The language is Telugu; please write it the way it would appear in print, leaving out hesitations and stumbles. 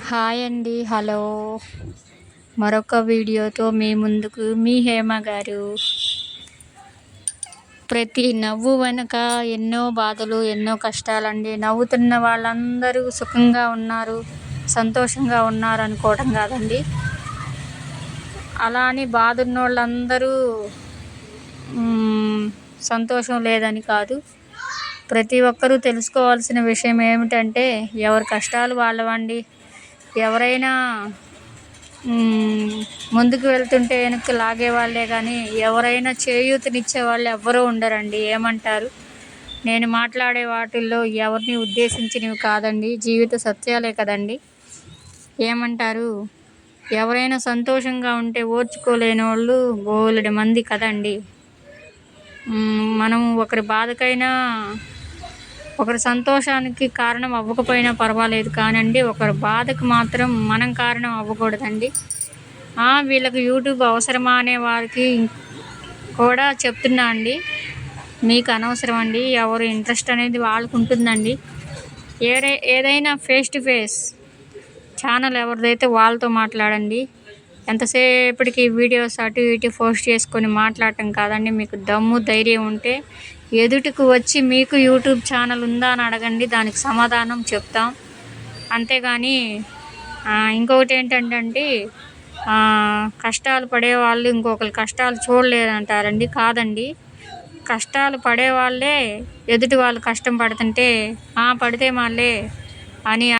హాయ్ అండి. హలో. మరొక వీడియోతో మీ ముందుకు మీ హేమ గారు. ప్రతి నవ్వు వెనక ఎన్నో బాధలు, ఎన్నో కష్టాలండి. నవ్వుతున్న వాళ్ళందరూ సుఖంగా ఉన్నారు, సంతోషంగా ఉన్నారు అనుకోవటం కాదండి. అలా అని బాధున్నోళ్ళందరూ సంతోషం లేదని కాదు. ప్రతి ఒక్కరూ తెలుసుకోవాల్సిన విషయం ఏమిటంటే, ఎవరి కష్టాలు వాళ్ళవండి. ఎవరైనా ముందుకు వెళ్తుంటే వెనక్కి లాగేవాళ్ళే కానీ ఎవరైనా చేయూతనిచ్చే వాళ్ళు ఎవ్వరూ ఉండరండి. ఏమంటారు? నేను మాట్లాడే వాటిల్లో ఎవరిని ఉద్దేశించినవి కాదండి, జీవిత సత్యాలే కదండి. ఏమంటారు? ఎవరైనా సంతోషంగా ఉంటే ఓర్చుకోలేని వాళ్ళు బోలెడు మంది కదండి. మనం ఒకరి బాధకైనా, ఒకరి సంతోషానికి కారణం అవ్వకపోయినా పర్వాలేదు కానండి, ఒకరి బాధకు మాత్రం మనం కారణం అవ్వకూడదండి. వీళ్ళకి యూట్యూబ్ అవసరమా అనే వారికి కూడా చెప్తున్నా అండి, మీకు అనవసరం అండి. ఎవరు ఇంట్రెస్ట్ అనేది వాళ్ళకు ఉంటుందండి. ఏదైనా ఫేస్ టు ఫేస్ ఛానల్ ఎవరిదైతే వాళ్ళతో మాట్లాడండి. ఎంతసేపటికి వీడియోస్ అటు ఇటు పోస్ట్ చేసుకొని మాట్లాడటం కాదండి. మీకు దమ్ము ధైర్యం ఉంటే ఎదుటికి వచ్చి మీకు యూట్యూబ్ ఛానల్ ఉందా అని అడగండి, దానికి సమాధానం చెప్తాం. అంతేగాని ఇంకొకటి ఏంటంటే కష్టాలు పడేవాళ్ళు ఇంకొకరి కష్టాలు చూడలేదంటారండి. కాదండి, కష్టాలు పడేవాళ్ళే ఎదుటి వాళ్ళు కష్టం పడుతుంటే పడితే మాలే అని